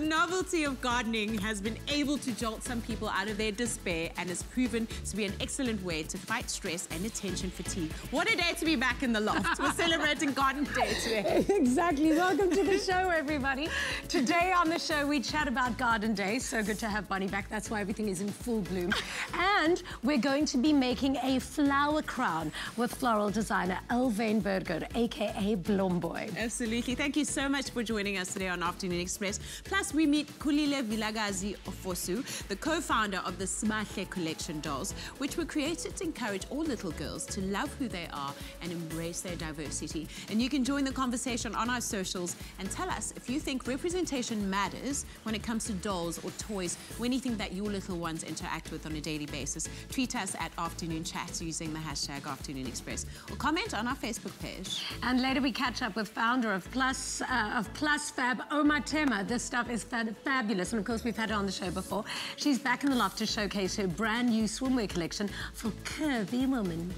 novelty of gardening has been able to jolt some people out of their despair and has proven to be an excellent way to fight stress and attention fatigue. What a day to be back in the loft. We're celebrating Garden Day today. Exactly. Welcome to the show, everybody. Today on the show, we chat about Garden Day. So good to have Bonnie back. That's why everything is in full bloom. And we're going to be making a flower crown with floral designer Elvain Burger, a.k.a. Blomboy. Absolutely. Thank you so much for joining us today on Afternoon Express. Plus, we meet Khulile Vilakazi-Ofosu, the co-founder of the Sibahle Collection dolls, which were created to encourage all little girls to love who they are and embrace their diversity. And you can join the conversation on our socials and tell us if you think representation matters when it comes to dolls or toys or anything that your little ones interact with on a daily basis. Tweet us at Afternoon Chat using the hashtag Afternoon Express or comment on our Facebook page. And later we catch up with founder of Plus-Fab Ouma Tema. This stuff is fabulous, and of course we've had her on the show before. She's back in the loft to showcase her brand new swimwear collection for curvy women.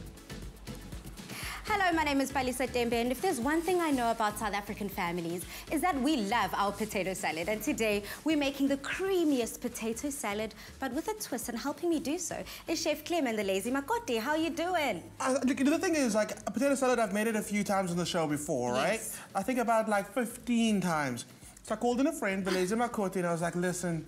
Hello, my name is Palisa Tembe, and if there's one thing I know about South African families is that we love our potato salad. And today we're making the creamiest potato salad, but with a twist, and helping me do so is Chef Clem and the Lazy Makoti. How you doing? The thing is, like, a potato salad, I've made it a few times on the show before, right? I think about like 15 times. So I called in a friend, the Lazy Makoti, and I was like, listen,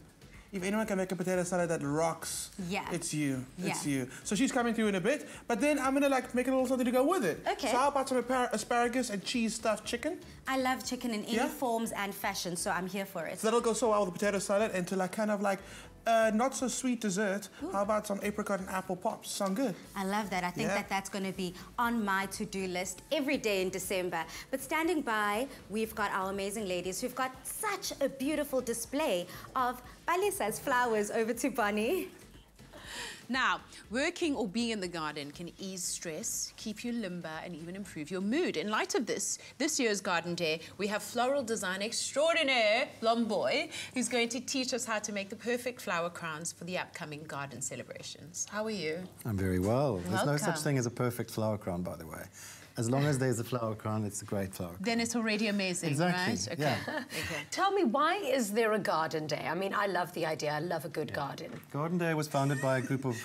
if anyone can make a potato salad that rocks, it's you. It's you. So she's coming through in a bit, but then I'm gonna like make a little something to go with it. Okay. So how about some asparagus and cheese stuffed chicken? I love chicken in any forms and fashion, so I'm here for it. So that'll go so well with the potato salad, and to like kind of like not so sweet dessert. Ooh. How about some apricot and apple pops? Sound good? I love that. I think that that's going to be on my to-do list every day in December. But standing by, we've got our amazing ladies who've got such a beautiful display of Palisa's flowers. Over to Bonnie. Now, working or being in the garden can ease stress, keep you limber, and even improve your mood. In light of this year's Garden Day, we have floral design extraordinaire, Blomboy, who's going to teach us how to make the perfect flower crowns for the upcoming garden celebrations. How are you? I'm very well. Welcome. There's no such thing as a perfect flower crown, by the way. As long as there's a flower crown, it's a great flower crown. Then it's already amazing, right? Okay. Yeah. Okay. Tell me, why is there a Garden Day? I mean, I love the idea. I love a good garden. Garden Day was founded by a group of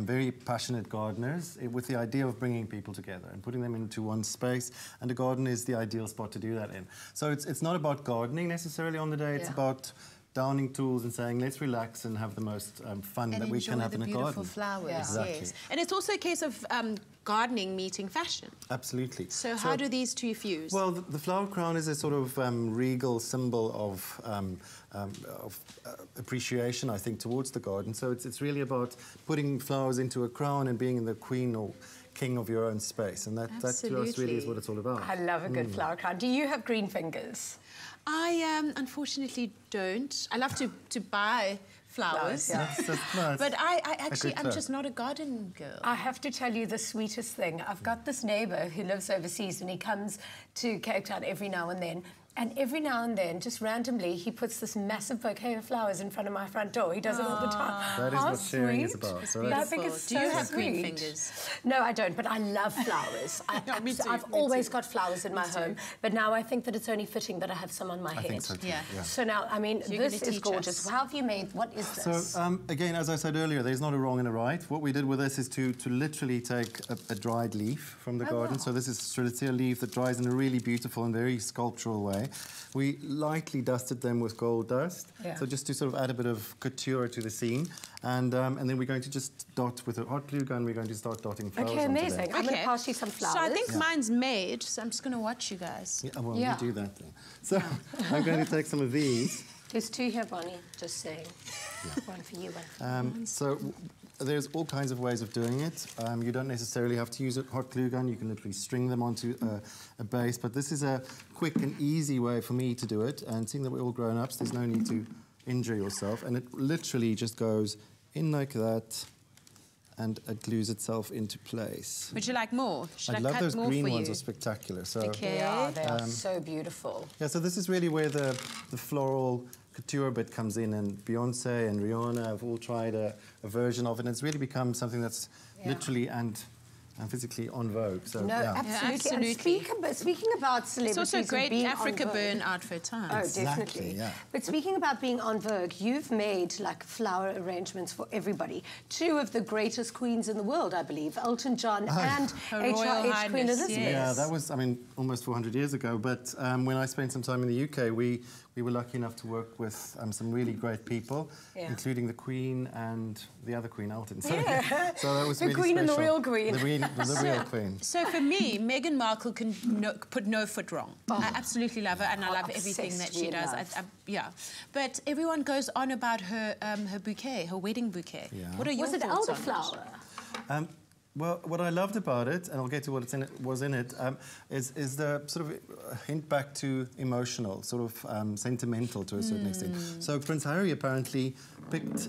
very passionate gardeners with the idea of bringing people together and putting them into one space, and a garden is the ideal spot to do that in. So it's not about gardening necessarily on the day, it's about downing tools and saying, let's relax and have the most fun that we can have in a garden. And enjoy the beautiful flowers, Exactly. yes. And it's also a case of gardening meeting fashion. Absolutely. So how do these two fuse? Well, the flower crown is a sort of regal symbol of appreciation, I think, towards the garden. So it's really about putting flowers into a crown and being the queen or king of your own space. And that to us really is what it's all about. I love a good flower crown. Do you have green fingers? I unfortunately don't. I love to buy flowers. That's nice. But I'm just not a garden girl. I have to tell you the sweetest thing. I've got this neighbour who lives overseas, and he comes to Cape Town every now and then. And every now and then, just randomly, he puts this massive bouquet of flowers in front of my front door. He does it all the time. That is How what sharing is sweet. about, But I think it's Do you so have green sweet. fingers? No, I don't, but I love flowers. Me too, I've me always too. got flowers in my home, but now I think that it's only fitting that I have some on my head. I think so too. Yeah. So now, I mean, You're this gonna is teach gorgeous. us. How have you made, what is this? So, again, as I said earlier, there's not a wrong and a right. What we did with this is to literally take a dried leaf from the garden. Wow. So this is strelitzia leaf that dries in a really beautiful and very sculptural way. We lightly dusted them with gold dust, so just to sort of add a bit of couture to the scene. And then we're going to just dot with a hot glue gun, we're going to start dotting flowers Okay, onto amazing. them. I'm going to pass you some flowers. So I think mine's made, so I'm just going to watch you guys. Yeah, well, you do that then. So I'm going to take some of these. There's two here, Bonnie, just saying. One for you, one for me. So there's all kinds of ways of doing it. You don't necessarily have to use a hot glue gun. You can literally string them onto a base. But this is a quick and easy way for me to do it. And seeing that we're all grown-ups, there's no need to injure yourself. And it literally just goes in like that, and it glues itself into place. Would you like more? Should I I love cut those more green for ones you? are spectacular. So Okay. They are so beautiful. yeah, so this is really where the floral couture bit comes in, and Beyonce and Rihanna have all tried a version of it, and it's really become something that's literally and and physically on vogue. So, No, yeah. absolutely. And speaking about celebrities, It's also a great being Africa on Vogue. burn outfit, huh? Oh, Exactly, definitely. yeah. But speaking about being on Vogue, you've made like flower arrangements for everybody. Two of the greatest queens in the world, I believe, Elton John and Her Royal HRH Queen Highness, Elizabeth. yes. Yeah, that was, I mean, almost 400 years ago. But when I spent some time in the UK, we were lucky enough to work with some really great people, including the Queen and the other Queen, Elton. So, so that was The really Queen and the special. real Queen. The real Queen. So for me, Meghan Markle can put no foot wrong. I absolutely love her, and I love everything that she does. Yeah, but everyone goes on about her her bouquet, her wedding bouquet. Yeah. What are your Was it thoughts on elderflower? Well, what I loved about it, and I'll get to what was in it, is the sort of hint back to emotional, sort of sentimental to a certain extent. So Prince Harry apparently picked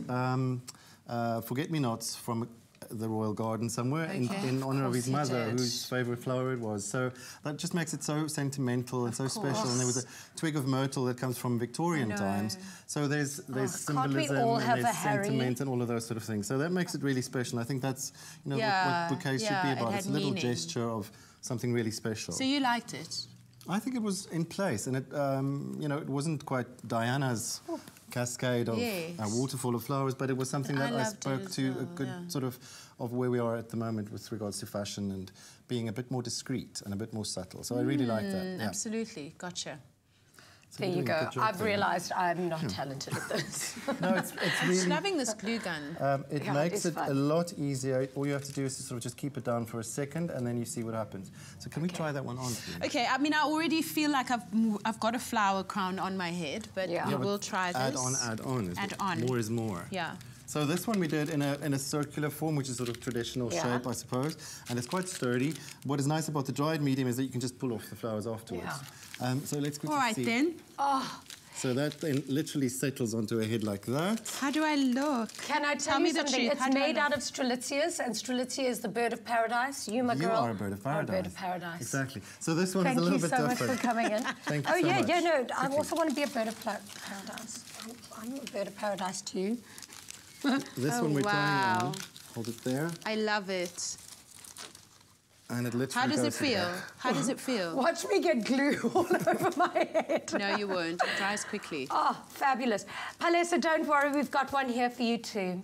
forget-me-nots from the royal garden somewhere in honour of his mother, whose favourite flower it was. So that just makes it so sentimental and so special. And there was a twig of myrtle that comes from Victorian times. So there's symbolism and there's sentiment and all of those sort of things. So that makes it really special. I think that's what bouquets should be about. It's a little gesture of something really special. So you liked it? I think it was in place, and it it wasn't quite Diana's cascade of a waterfall of flowers, but it was something that I spoke to a good sort of where we are at the moment with regards to fashion and being a bit more discreet and a bit more subtle. So I really like that. Yeah. Absolutely, gotcha. So There you go. I've realised I'm not talented at this. No, it's really... Just loving this glue gun. It makes it a lot easier. All you have to do is to sort of just keep it down for a second, and then you see what happens. So can we try that one on, please? Okay, I mean, I already feel like I've got a flower crown on my head, but we will try this. Add on. Add on. More is more. Yeah. So this one we did in a circular form, which is sort of traditional shape, I suppose, and it's quite sturdy. What is nice about the dried medium is that you can just pull off the flowers afterwards. So let's quickly see. All right, then. Oh. So that then literally settles onto a head like that. How do I look? Can I tell you something? It's made out of strelitzias, and strelitzia is the bird of paradise. You, my girl, you are a bird of paradise. Are a bird of paradise. Exactly. So this one is a little bit different. Thank you so much for coming in. Thank you so much. No, I also want to be a bird of paradise. I'm a bird of paradise too. This one we're trying on. Hold it there. I love it. And it literally How does it feel? How does it feel? Watch me get glue all over my head. No, you won't. It dries quickly. Oh, fabulous. Palesa, don't worry, we've got one here for you too.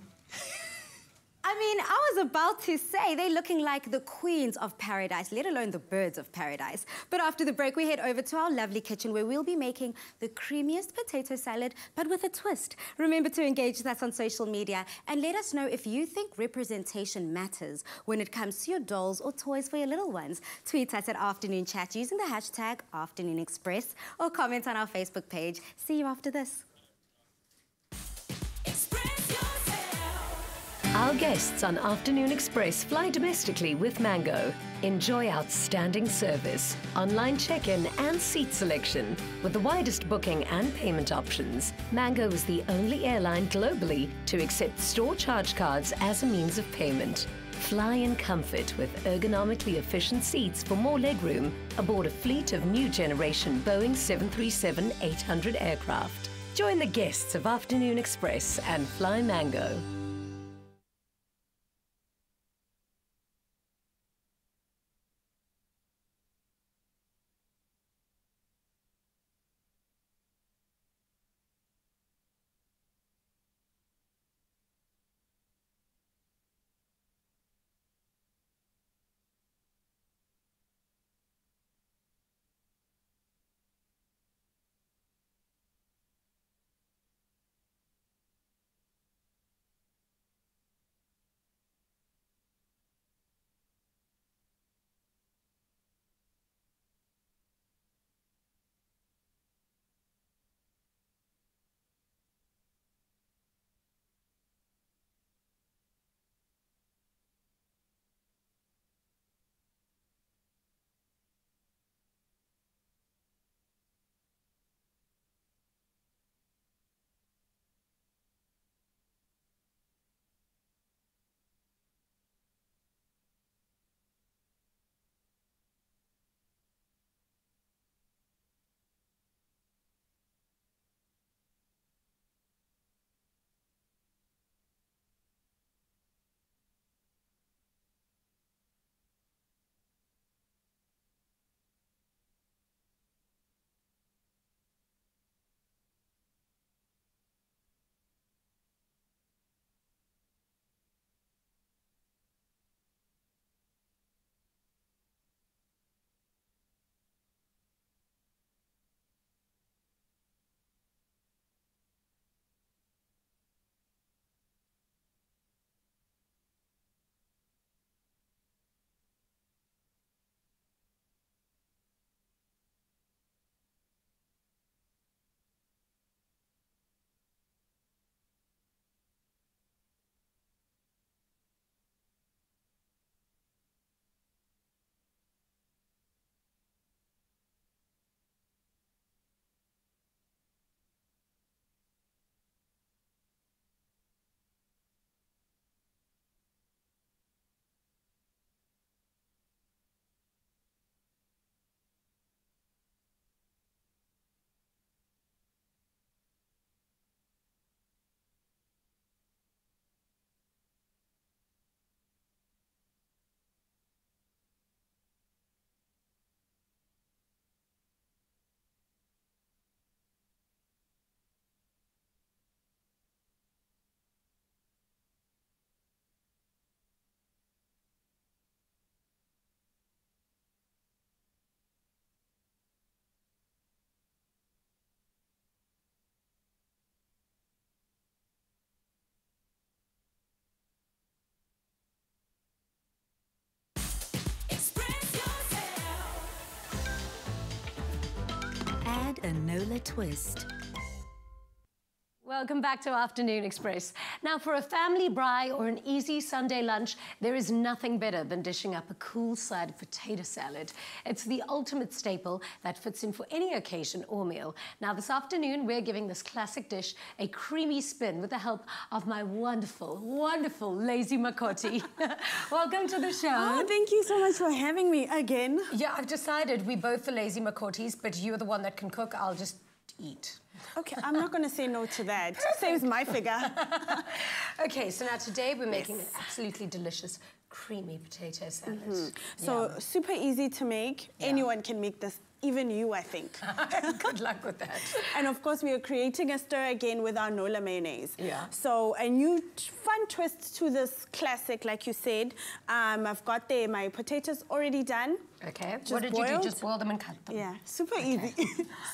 I mean, I was about to say they're looking like the queens of paradise, let alone the birds of paradise. But after the break, we head over to our lovely kitchen where we'll be making the creamiest potato salad, but with a twist. Remember to engage with us on social media and let us know if you think representation matters when it comes to your dolls or toys for your little ones. Tweet us at Afternoon Chat using the hashtag Afternoon Express or comment on our Facebook page. See you after this. Our guests on Afternoon Express fly domestically with Mango. Enjoy outstanding service, online check-in and seat selection. With the widest booking and payment options, Mango is the only airline globally to accept store charge cards as a means of payment. Fly in comfort with ergonomically efficient seats for more legroom aboard a fleet of new generation Boeing 737-800 aircraft. Join the guests of Afternoon Express and fly Mango. Add a Nola Twist. Welcome back to Afternoon Express. Now, for a family braai or an easy Sunday lunch, there is nothing better than dishing up a cool-sided potato salad. It's the ultimate staple that fits in for any occasion or meal. Now, this afternoon, we're giving this classic dish a creamy spin with the help of my wonderful, wonderful lazy makoti. Welcome to the show. Oh, thank you so much for having me again. Yeah, I've decided we're both the lazy makotis, but you're the one that can cook. I'll just eat. Okay, I'm not going to say no to that. Saves my figure. Okay, so now today we're making an absolutely delicious creamy potato salad. So super easy to make. Anyone can make this. Even you, I think. Good luck with that. And of course, we are creating a stir again with our Nola mayonnaise. Yeah. So a new fun twist to this classic, like you said. I've got there my potatoes already done. Okay. Just what did boiled. you do? Just boil them and cut them? Yeah, super easy.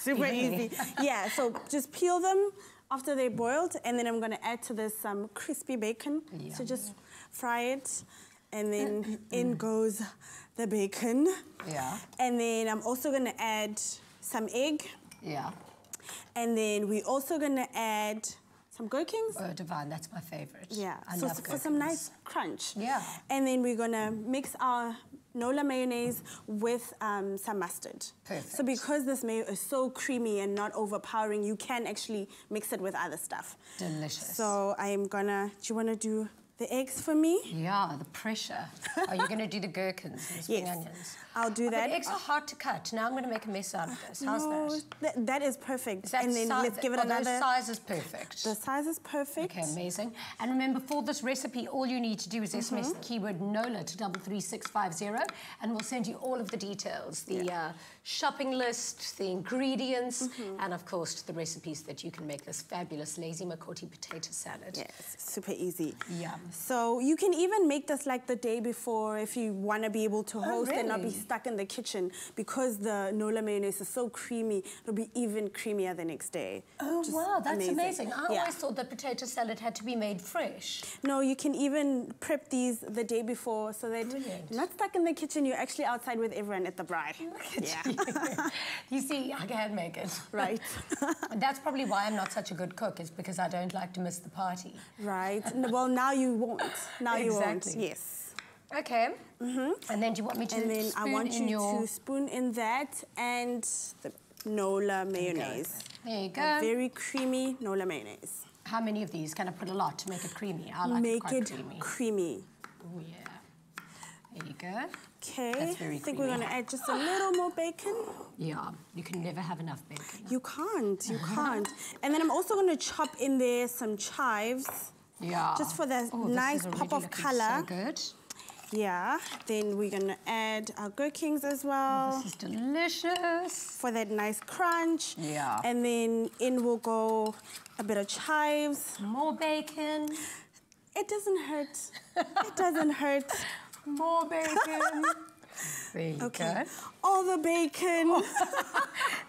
Super easy. Yeah, so just peel them after they're boiled, and then I'm going to add to this some crispy bacon. So just fry it, and then in goes the bacon. Yeah. And then I'm also going to add some egg. Yeah. And then we're also going to add some gherkins. Oh, divine, that's my favorite. Yeah, I so love for some nice crunch. Yeah. And then we're going to mix our Nola mayonnaise with some mustard. Perfect. So because this mayo is so creamy and not overpowering, you can actually mix it with other stuff. Delicious. So I am gonna, do you want to do the eggs for me? Yeah, the pressure. Are you going to do the gherkins and spring onions? I'll do that. But eggs are hard to cut. Now I'm going to make a mess out of this. How's that? That is perfect. Is that and then let's give it another... The size is perfect. The size is perfect. Okay, amazing. And remember, for this recipe, all you need to do is SMS the keyword NOLA to 33650, and we'll send you all of the details, the shopping list, the ingredients, and of course the recipes that you can make this fabulous lazy makoti potato salad. Yes, super easy. Yum. So you can even make this like the day before if you want to be able to host and not be stuck in the kitchen, because the Nola mayonnaise is so creamy. It'll be even creamier the next day. Oh, wow, that's amazing. I Yeah. always thought that potato salad had to be made fresh. No, you can even prep these the day before so that you're not stuck in the kitchen. You're actually outside with everyone at the braai. You see, I can make it. Right. That's probably why I'm not such a good cook, is because I don't like to miss the party. Right. Well, now you won't. Now you won't. Exactly. Yes. Okay. And then do you want me to And then I spoon want in you your... to spoon in that and the Nola mayonnaise. There you go. A very creamy Nola mayonnaise. How many of these? Can I put a lot to make it creamy? I like Make it quite creamy. creamy. Oh, yeah. There you go. Okay. That's very I think creamy. we're going to add just a little more bacon. Yeah, you can never have enough bacon. You can't. You can't. And then I'm also going to chop in there some chives. Yeah. Just for the Oh, nice this is pop already of looking colour. So good. Yeah. Then we're going to add our gherkins as well. Oh, this is delicious. For that nice crunch. Yeah. And then in will go a bit of chives. More bacon. It doesn't hurt. It doesn't hurt. More bacon. There you go. All the bacon.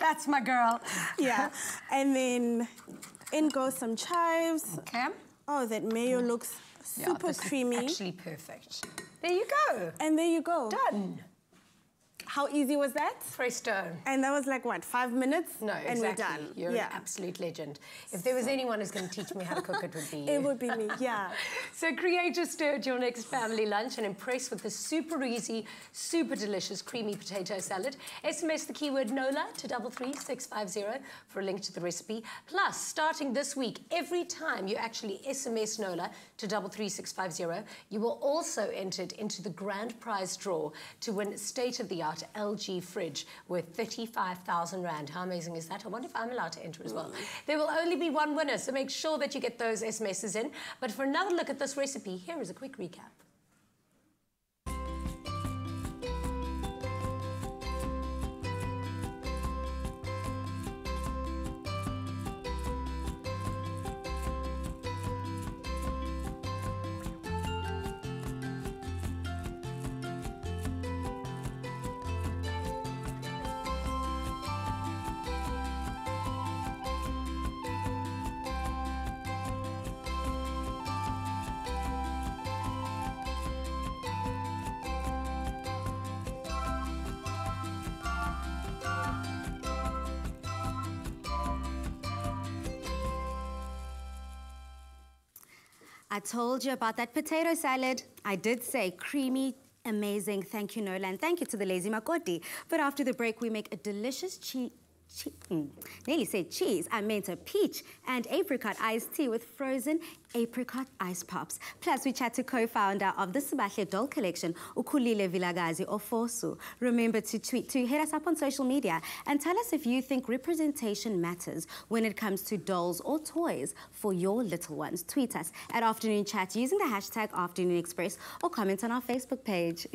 That's my girl. Yeah. And then in goes some chives. Okay. Oh, that mayo looks super this creamy. Is actually perfect. There you go. And there you go. Done. How easy was that? Presto. And that was like, what, 5 minutes? No, and exactly. we're done. You're an absolute legend. If there was anyone who's going to teach me how to cook, it would be you. It would be me, yeah. So create a stir at your next family lunch and impress with this super easy, super delicious creamy potato salad. SMS the keyword NOLA to 33650 for a link to the recipe. Plus, starting this week, every time you actually SMS NOLA to 33650, you will also enter into the grand prize draw to win state-of-the-art LG fridge worth 35,000 Rand. How amazing is that? I wonder if I'm allowed to enter as well. There will only be one winner, so make sure that you get those SMSs in. But for another look at this recipe, here is a quick recap. I told you about that potato salad. I did say creamy, amazing. Thank you, Nola, and thank you to the Lazy Makoti. But after the break, we make a delicious nearly said cheese. I meant a peach and apricot iced tea with frozen apricot ice pops. Plus, we chat to co-founder of the Sibahle Doll Collection, Khulile Vilakazi-Ofosu. Remember to tweet, to hit us up on social media and tell us if you think representation matters when it comes to dolls or toys for your little ones. Tweet us at Afternoon Chat using the hashtag Afternoon Express or comment on our Facebook page.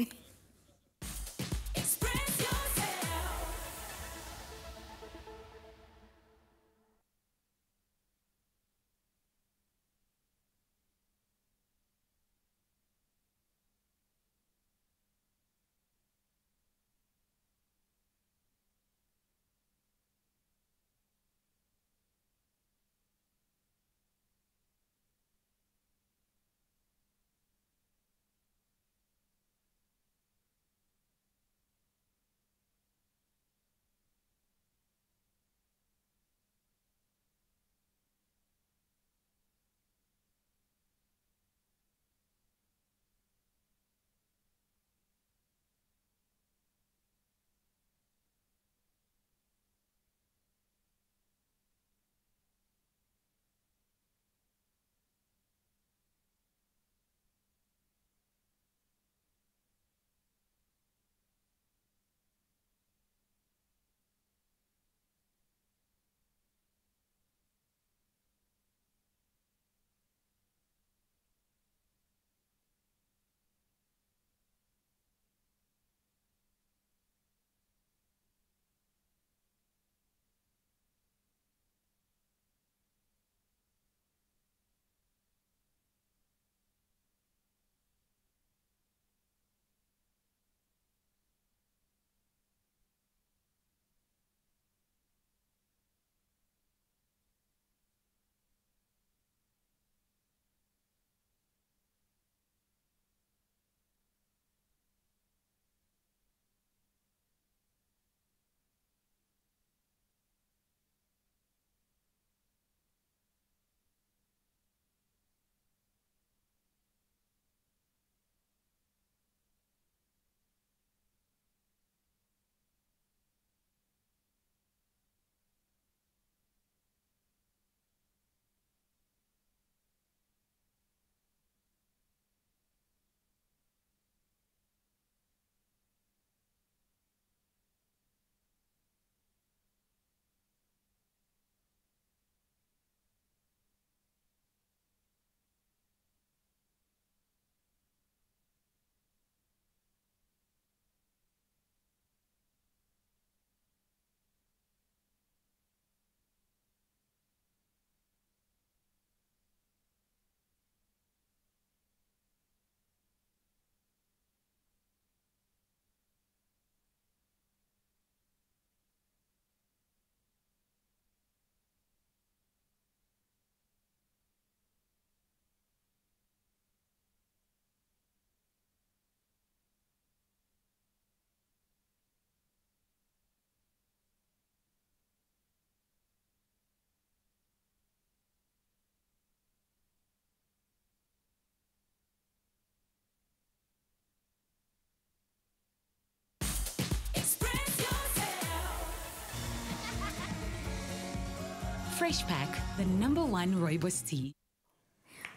Freshpak, the #1 rooibos tea.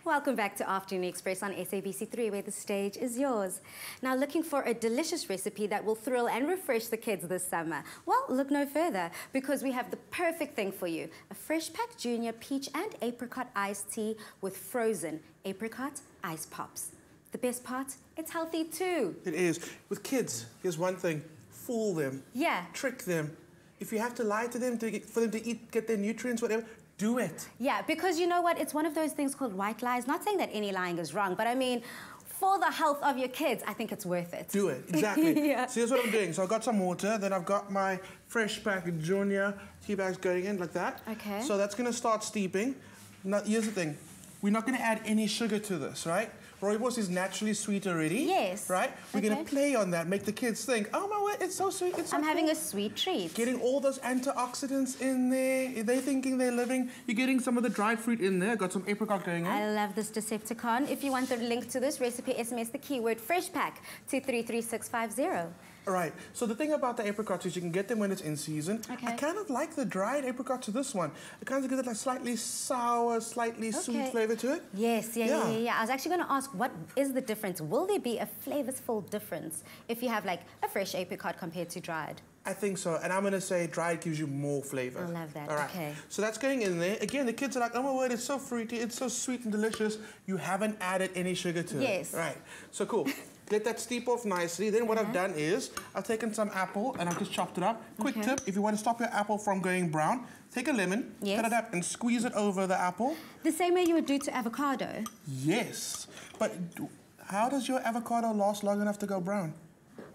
Welcome back to Afternoon Express on SABC3, where the stage is yours. Now, looking for a delicious recipe that will thrill and refresh the kids this summer? Well, look no further, because we have the perfect thing for you. A Freshpak Junior Peach and Apricot Iced Tea with frozen apricot ice pops. The best part, it's healthy too. It is. With kids, here's one thing. Fool them. Yeah. Trick them. If you have to lie to them for them to eat, get their nutrients, whatever, do it. Yeah, because you know what? It's one of those things called white lies. Not saying that any lying is wrong, but I mean, for the health of your kids, I think it's worth it. Do it, exactly. Yeah. So here's what I'm doing. So I've got some water, then I've got my Freshpak Junior tea bags going in like that. Okay. So that's going to start steeping. Now, here's the thing. We're not going to add any sugar to this, right? rooibos is naturally sweet already. Yes. Right? We're going to play on that, make the kids think, oh my word, it's so sweet, it's so I'm cool. having a sweet treat. Getting all those antioxidants in there. They're thinking they're living. You're getting some of the dried fruit in there. Got some apricot going on. I love this Decepticon. If you want the link to this recipe, SMS the keyword Freshpak to 33650. All right. So the thing about the apricots is you can get them when it's in season. Okay. I kind of like the dried apricot to this one. It kind of gives it like slightly sour, slightly sweet flavor to it. Yes, yeah. I was actually going to ask, what is the difference? Will there be a flavorful difference if you have like a fresh apricot compared to dried? I think so, and I'm going to say dried gives you more flavor. I love that, All right. okay. So that's going in there. Again, the kids are like, oh my word, it's so fruity, it's so sweet and delicious. You haven't added any sugar to it. Yes. Right. So cool. Let that steep off nicely. Then what I've done is, I've taken some apple and I've just chopped it up. Quick tip, if you want to stop your apple from going brown, take a lemon, cut it up and squeeze it over the apple. The same way you would do to avocado? Yes. But how does your avocado last long enough to go brown?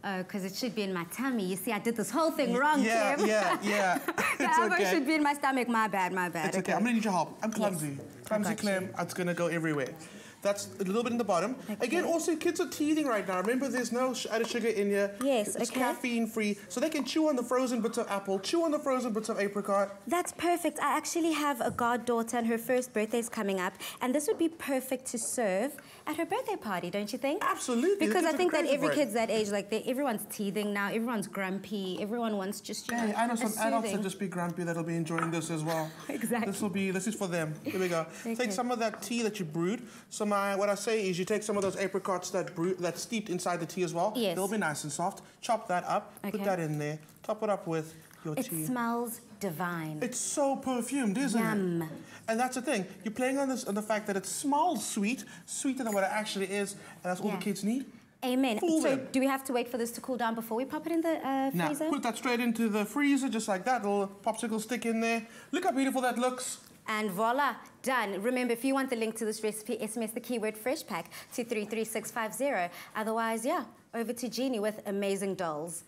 Oh, because it should be in my tummy. You see, I did this whole thing wrong, Yeah, Clem. yeah. The avocado should be in my stomach. My bad. It's okay. I'm going to need your help. I'm clumsy. Clumsy Clem. It's going to go everywhere. That's a little bit in the bottom. Okay. Again, also, kids are teething right now. Remember, there's no added sugar in here. Yes, It's caffeine-free. So they can chew on the frozen bits of apple, chew on the frozen bits of apricot. That's perfect. I actually have a goddaughter and her first birthday is coming up. And this would be perfect to serve at her birthday party, don't you think? Absolutely. Because I think that every kid's that age, like everyone's teething now, everyone's grumpy, everyone wants just, you know, I know some adults that just be grumpy that'll be enjoying this as well. Exactly. This is for them. Here we go. Okay. Take some of that tea that you brewed. So what I say is you take some of those apricots that's steeped inside the tea as well. Yes. They'll be nice and soft. Chop that up, put that in there, top it up with your tea. It smells divine. It's so perfumed, isn't it? And that's the thing. You're playing on the fact that it smells sweet, sweeter than what it actually is, and that's all the kids need. Amen. So do we have to wait for this to cool down before we pop it in the freezer? Put that straight into the freezer, just like that. Little popsicle stick in there. Look how beautiful that looks. And voila, done. Remember, if you want the link to this recipe, SMS the keyword Freshpak to 33650. Otherwise, over to Jeannie with amazing dolls.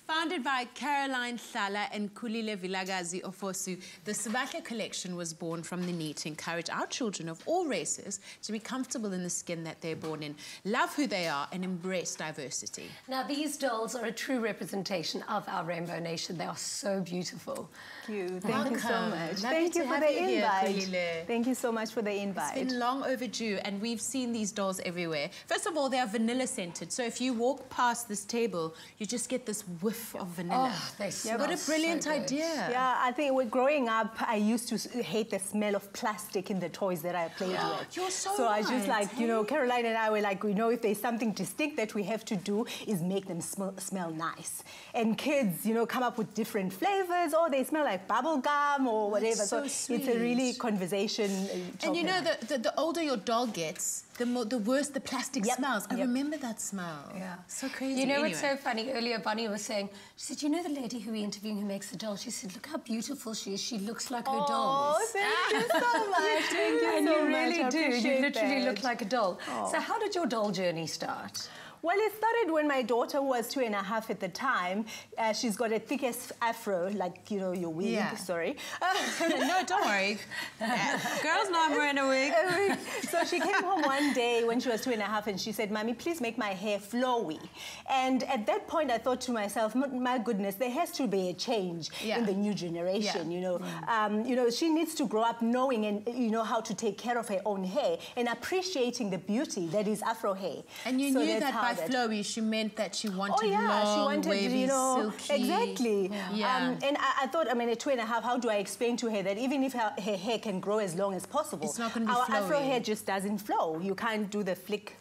Founded by Caroline Sala and Khulile Vilakazi-Ofosu, the Sibahle Collection was born from the need to encourage our children of all races to be comfortable in the skin that they're born in, love who they are, and embrace diversity. Now, these dolls are a true representation of our Rainbow Nation. They are so beautiful. Thank you. Thank you so much. Thank you for the invite. Thank you so much for the invite. It's been long overdue, and we've seen these dolls everywhere. First of all, they are vanilla scented, so if you walk past this table, you just get this whiff of vanilla. Oh, they smell what a brilliant idea. Yeah, I think growing up, I used to hate the smell of plastic in the toys that I played with. You're so I just like, you know, Caroline and I were like, if there's something distinct that we have to do is make them smell nice. And kids, come up with different flavors, or they smell like bubble gum or whatever. So it's a really conversation topic. And you know, the older your doll gets, the worse the plastic smells. I remember that smell. Yeah. So crazy. You know what's so funny? Earlier, Bonnie was saying, she said, you know the lady who we're interviewing who makes the doll? She said, look how beautiful she is. She looks like her dolls. Oh, thank you so much. Thank you and so you much. really do. You literally look like a doll. Oh. So how did your doll journey start? Well, it started when my daughter was 2.5 at the time. She's got a thickest afro, like, your wig, sorry. No, don't worry. Girls know I'm wearing a wig. So she came home one day when she was 2.5 and she said, Mommy, please make my hair flowy. And at that point, I thought to myself, my goodness, there has to be a change in the new generation, she needs to grow up knowing and, how to take care of her own hair and appreciating the beauty that is afro hair. And you knew that by flowy, she meant that she wanted long, wavy, silky. Exactly. And I thought, at 2.5, how do I explain to her that even if her hair can grow as long as possible, it's not going to be our flowy. afro hair just doesn't flow. You can't do the flick,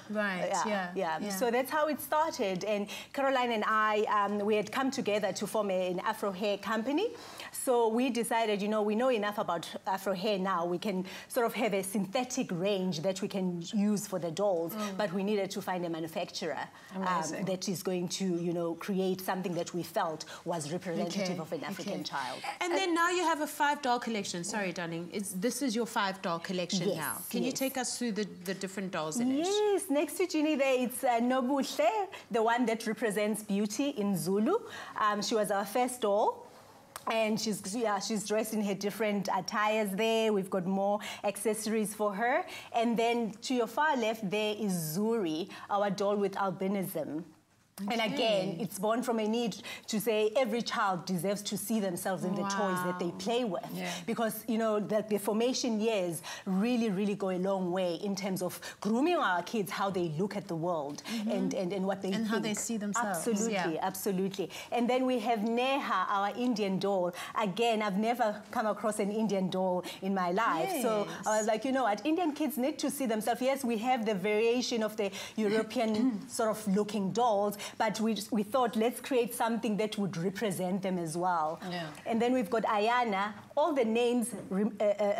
Right, yeah. So that's how it started. And Caroline and I, we had come together to form an afro hair company. So we decided, we know enough about afro hair now. We can sort of have a synthetic range that we can use for the dolls, but we needed to find a manufacturer that is going to, create something that we felt was representative of an African child. And then now you have a 5-doll collection. Sorry, darling. This is your 5-doll collection now. Can you take us through the different dolls in it? Yes. Next to Jeannie there, it's Nobuhle, the one that represents beauty in Zulu. She was our first doll. And she's dressed in her different attires there. We've got more accessories for her. And then to your far left, there is Zuri, our doll with albinism. Okay. And again, it's born from a need to say every child deserves to see themselves in the toys that they play with. Yeah. Because, you know, the formation years really, really go a long way in terms of grooming our kids, how they look at the world and what they think. And how they see themselves. Absolutely, absolutely. And then we have Neha, our Indian doll. Again, I've never come across an Indian doll in my life. Yes. So I was like, you know what, Indian kids need to see themselves. Yes, we have the variation of the European sort of looking dolls, but we thought, let's create something that would represent them as well. Yeah. And then we've got Ayana. All the names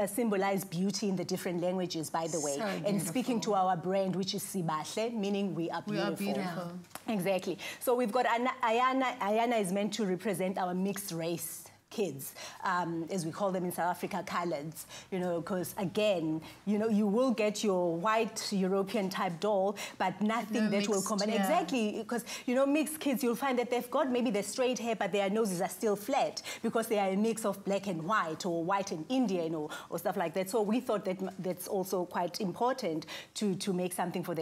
symbolize beauty in the different languages, by the way. So and speaking to our brand, which is Sibahle, meaning we are beautiful. We are beautiful. Yeah. Exactly. So we've got Ayana. Ayana is meant to represent our mixed race kids, as we call them in South Africa, coloureds, you know, because again, you know, you will get your white European type doll, but nothing that will combine. Yeah. Exactly, because, you know, mixed kids, you'll find that they've got maybe the straight hair, but their noses are still flat because they are a mix of black and white or white and Indian or stuff like that. So we thought that that's also quite important to make something for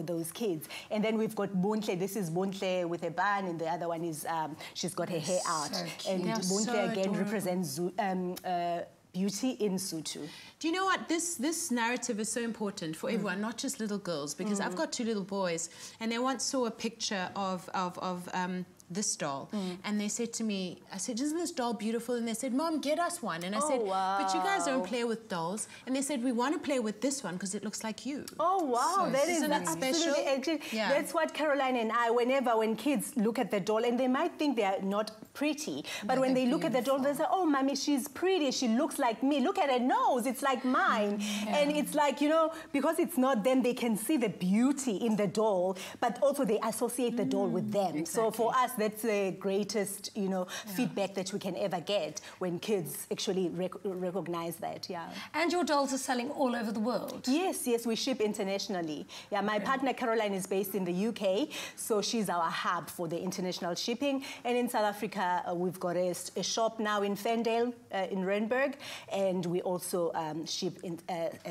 those kids. And then we've got Bontle. This is Bontle with a bun, and the other one is she's got her hair out. So and Bontle again represents beauty in Sotho. Do you know what? This narrative is so important for everyone, not just little girls, because I've got 2 little boys, and they once saw a picture of this doll, and they said to me, I said, isn't this doll beautiful? And they said, Mom, get us one. And I said, but you guys don't play with dolls. And they said, we want to play with this one because it looks like you. Oh, wow. So, isn't that special? Actually, yeah. That's what Caroline and I, when kids look at the doll, and they might think they are not pretty, but when they look at the doll, they say, oh, Mommy, she's pretty. She looks like me. Look at her nose. It's like mine. Yeah. And it's like, you know, because it's not them, they can see the beauty in the doll, but also they associate the doll with them. Exactly. So for us, that's the greatest, you know, feedback that we can ever get when kids actually recognize that, And your dolls are selling all over the world? Yes, yes, we ship internationally. Yeah, my partner Caroline is based in the UK, so she's our hub for the international shipping. And in South Africa, we've got a shop now in Ferndale, in Randburg, and we also ship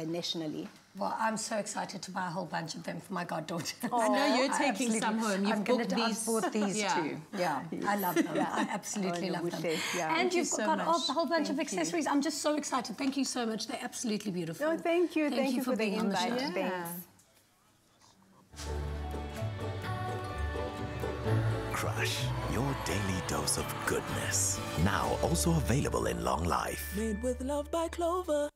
nationally. Well, I'm so excited to buy a whole bunch of them for my goddaughter. Oh, I know you're taking some home. You've booked these. I've bought these too. Yeah, I love them. I absolutely love them. And you've got a whole bunch of accessories. I'm just so excited. Thank you so much. They're absolutely beautiful. No, thank you. Thank you for the invite. Thanks. Krush, your daily dose of goodness. Now also available in long life. Made with love by Clover.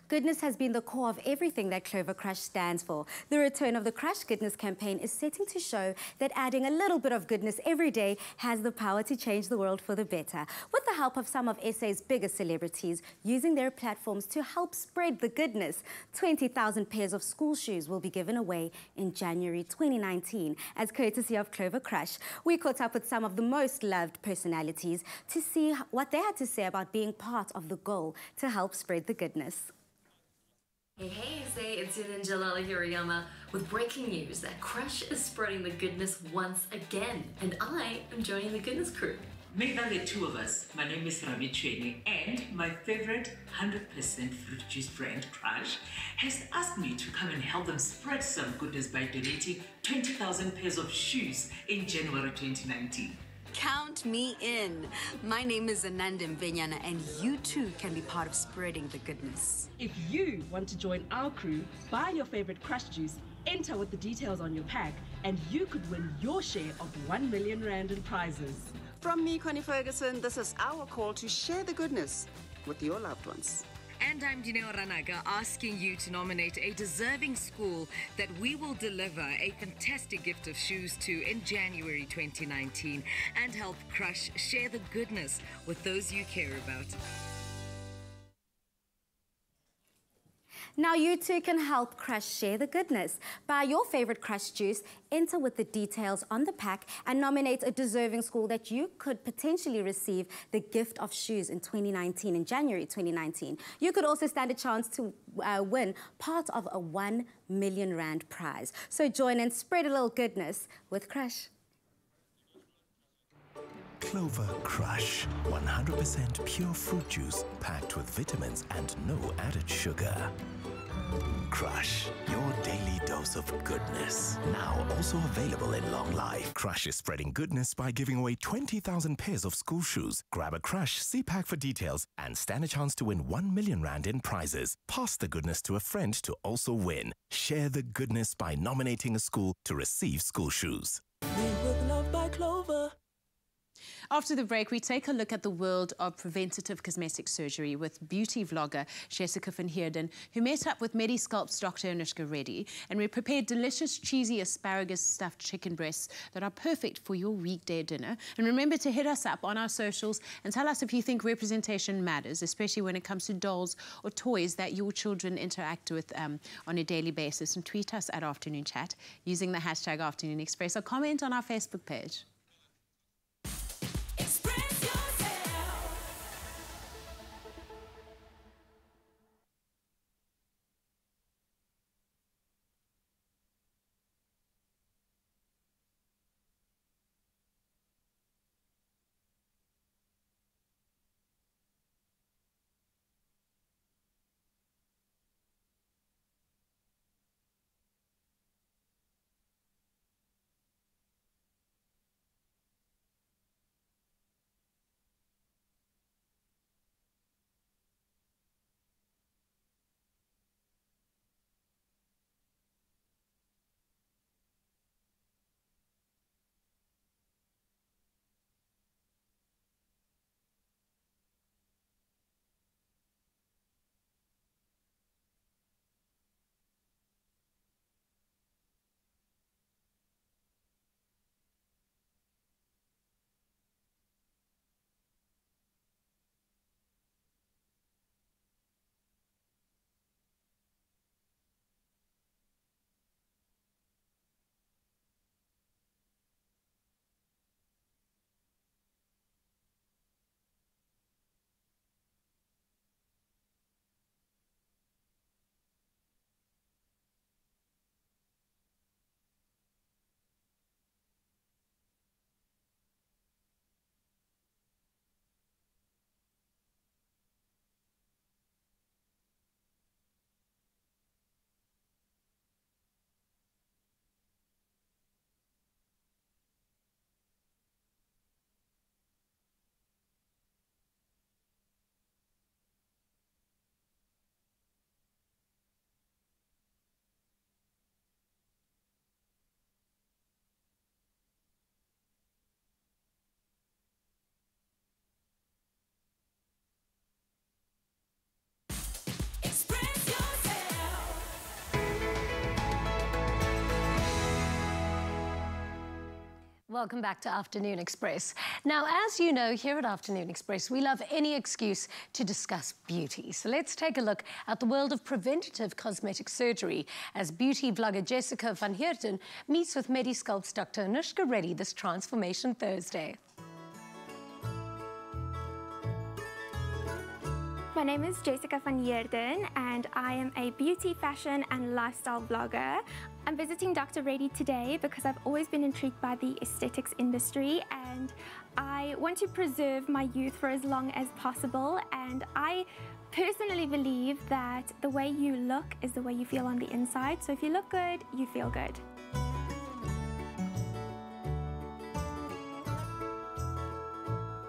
Goodness has been the core of everything that Clover Krush stands for. The return of the Krush Goodness campaign is setting to show that adding a little bit of goodness every day has the power to change the world for the better. With the help of some of SA's biggest celebrities using their platforms to help spread the goodness, 20,000 pairs of school shoes will be given away in January 2019 as courtesy of Clover Krush. We caught up with some of the most loved personalities to see what they had to say about being part of the goal to help spread the goodness. Hey, it's Angela Hirayama with breaking news that Krush is spreading the goodness once again, and I am joining the goodness crew. Make that the 2 of us. My name is Ravi Chweni, and my favorite 100% fruit juice brand, Krush, has asked me to come and help them spread some goodness by donating 20,000 pairs of shoes in January 2019. Count me in. My name is Ananda Mvenyana, and you too can be part of spreading the goodness. If you want to join our crew, buy your favorite Krush juice, enter with the details on your pack, and you could win your share of 1 million rand in prizes. From me, Connie Ferguson, this is our call to share the goodness with your loved ones. And I'm Dineo Ranaga, asking you to nominate a deserving school that we will deliver a fantastic gift of shoes to in January 2019 and help Krush share the goodness with those you care about. Now you too can help Krush share the goodness. Buy your favorite Krush juice, enter with the details on the pack, and nominate a deserving school that you could potentially receive the gift of shoes in 2019, in January 2019. You could also stand a chance to win part of a 1 million rand prize. So join and spread a little goodness with Krush. Clover Crush. 100% pure fruit juice packed with vitamins and no added sugar. Crush, your daily dose of goodness. Now also available in long life. Crush is spreading goodness by giving away 20,000 pairs of school shoes. Grab a Crush, see pack for details, and stand a chance to win 1 million rand in prizes. Pass the goodness to a friend to also win. Share the goodness by nominating a school to receive school shoes. Made with love by Clover. After the break, we take a look at the world of preventative cosmetic surgery with beauty vlogger Jessica van Heerden, who met up with Medisculpt's Dr. Anushka Reddy, and we prepared delicious cheesy asparagus stuffed chicken breasts that are perfect for your weekday dinner. And remember to hit us up on our socials and tell us if you think representation matters, especially when it comes to dolls or toys that your children interact with on a daily basis. And tweet us at Afternoon Chat using the hashtag Afternoon Express or comment on our Facebook page. Welcome back to Afternoon Express. Now, as you know, here at Afternoon Express, we love any excuse to discuss beauty. So let's take a look at the world of preventative cosmetic surgery as beauty vlogger Jessica van Heerden meets with Medisculpt's Dr. Anushka Reddy this Transformation Thursday. My name is Jessica van Heerden and I am a beauty, fashion and lifestyle blogger. I'm visiting Dr. Reddy today because I've always been intrigued by the aesthetics industry and I want to preserve my youth for as long as possible, and I personally believe that the way you look is the way you feel on the inside. So if you look good, you feel good.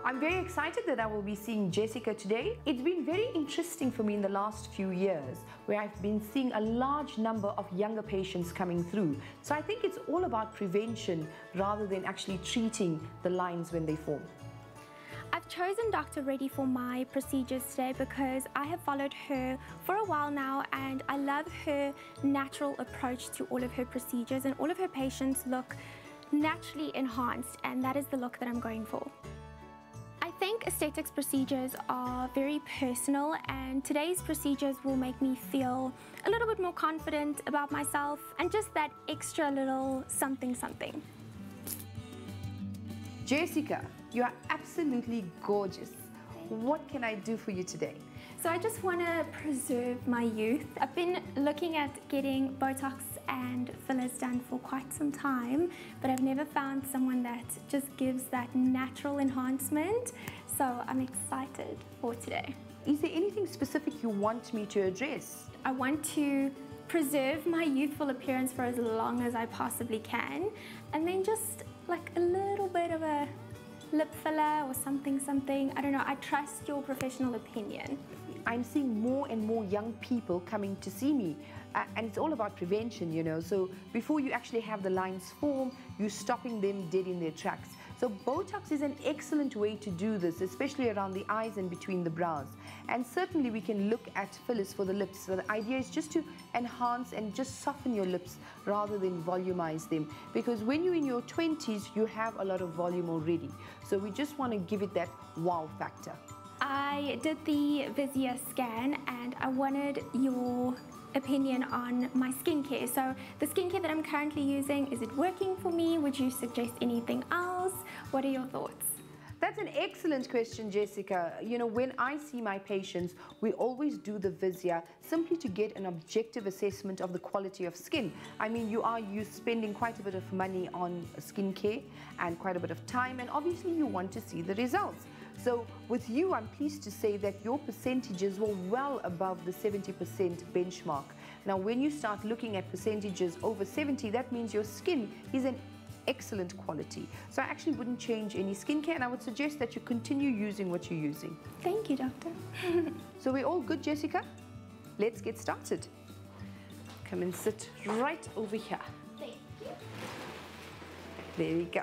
I'm very excited that I will be seeing Jessica today. It's been very interesting for me in the last few years where I've been seeing a large number of younger patients coming through. So I think it's all about prevention rather than actually treating the lines when they form. I've chosen Dr. Reddy for my procedures today because I have followed her for a while now and I love her natural approach to all of her procedures, and all of her patients look naturally enhanced, and that is the look that I'm going for. I think aesthetics procedures are very personal, and today's procedures will make me feel a little bit more confident about myself and just that extra little something something. Jessica, you are absolutely gorgeous. What can I do for you today? So I just want to preserve my youth. I've been looking at getting Botox and fillers done for quite some time, but I've never found someone that just gives that natural enhancement. So I'm excited for today. Is there anything specific you want me to address? I want to preserve my youthful appearance for as long as I possibly can, and then just like a little bit of a lip filler or something. I don't know, I trust your professional opinion. I'm seeing more and more young people coming to see me, and it's all about prevention, you know. So before you actually have the lines form, you're stopping them dead in their tracks. So Botox is an excellent way to do this, especially around the eyes and between the brows. And certainly we can look at fillers for the lips. So the idea is just to enhance and just soften your lips rather than volumize them. Because when you're in your 20s, you have a lot of volume already. So we just want to give it that wow factor. I did the Vizia scan and I wanted your opinion on my skincare. So the skincare that I'm currently using, is it working for me? Would you suggest anything else? What are your thoughts? That's an excellent question, Jessica. You know, when I see my patients, we always do the Vizia simply to get an objective assessment of the quality of skin. I mean, you spending quite a bit of money on skincare and quite a bit of time, and obviously you want to see the results. So with you, I'm pleased to say that your percentages were well above the 70% benchmark. Now, when you start looking at percentages over 70, that means your skin is an excellent quality. So I actually wouldn't change any skincare, and I would suggest that you continue using what you're using. Thank you, doctor. So we're all good, Jessica? Let's get started. Come and sit right over here. Thank you. There we go.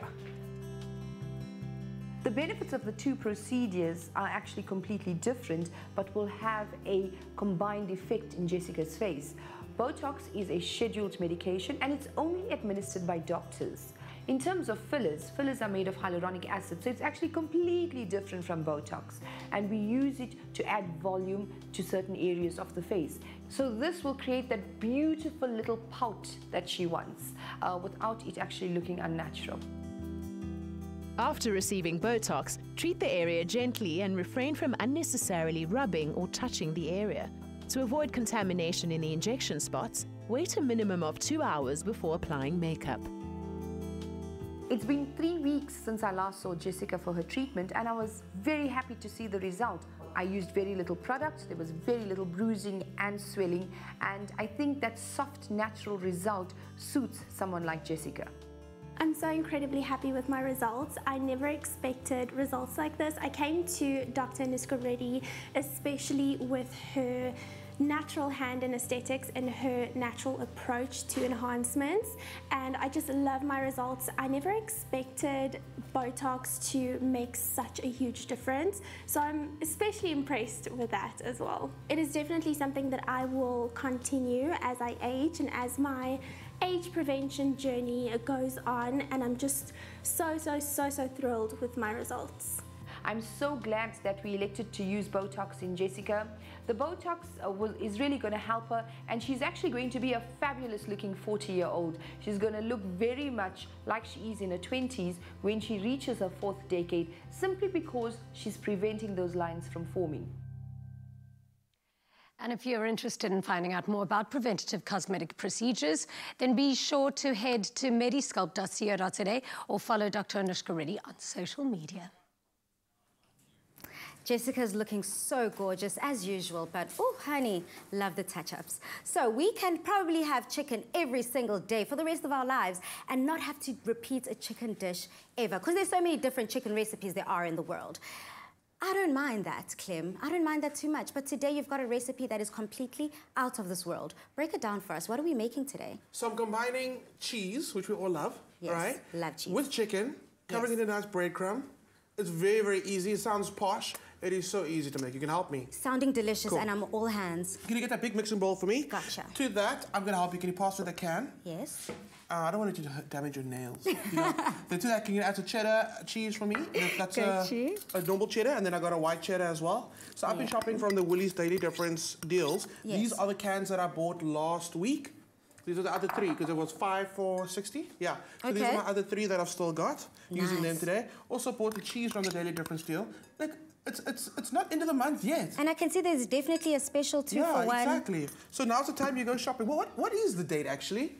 The benefits of the two procedures are actually completely different, but will have a combined effect in Jessica's face. Botox is a scheduled medication and it's only administered by doctors. In terms of fillers, fillers are made of hyaluronic acid, so it's actually completely different from Botox. And we use it to add volume to certain areas of the face. So this will create that beautiful little pout that she wants, without it actually looking unnatural. After receiving Botox, treat the area gently and refrain from unnecessarily rubbing or touching the area. To avoid contamination in the injection spots, wait a minimum of 2 hours before applying makeup. It's been 3 weeks since I last saw Jessica for her treatment, and I was very happy to see the result. I used very little product, there was very little bruising and swelling, and I think that soft, natural result suits someone like Jessica. I'm so incredibly happy with my results. I never expected results like this. I came to Dr. Anushka Reddy, especially with her natural hand in aesthetics and her natural approach to enhancements, and I just love my results. I never expected Botox to make such a huge difference, so I'm especially impressed with that as well. It is definitely something that I will continue as I age and as my age prevention journey goes on, and I'm just so thrilled with my results. I'm so glad that we elected to use Botox in Jessica. The Botox is really going to help her, and she's actually going to be a fabulous looking 40-year-old. She's going to look very much like she is in her 20s when she reaches her 4th decade, simply because she's preventing those lines from forming. And if you're interested in finding out more about preventative cosmetic procedures, then be sure to head to medisculpt.co.za or follow Dr. Anushka Reddy on social media. Jessica's looking so gorgeous as usual, but oh honey, love the touch-ups. So we can probably have chicken every single day for the rest of our lives and not have to repeat a chicken dish ever, because there's so many different chicken recipes there are in the world. I don't mind that, Clem. I don't mind that too much. But today you've got a recipe that is completely out of this world. Break it down for us. What are we making today? So I'm combining cheese, which we all love, yes, right? Love cheese. With chicken, covering it in a nice breadcrumb. It's very, very easy. It sounds posh. It is so easy to make. You can help me. Sounding delicious, cool. And I'm all hands. Can you get that big mixing bowl for me? Gotcha. To that, I'm going to help you. Can you pass me the can? Yes. I don't want you to damage your nails. You know? Then to that, can you add some cheddar cheese for me? That's a normal cheddar, and then I got a white cheddar as well. So I've been shopping from the Woolies Daily Difference deals. Yes. These are the cans that I bought last week. These are the other 3, because it was 5 for 60. Yeah. So these are my other 3 that I've still got. Using them today. Also bought the cheese from the Daily Difference deal. Like, it's not end of the month yet. And I can see there's definitely a special 2 for 1. Yeah, exactly. So now's the time you go shopping. Well, what is the date actually?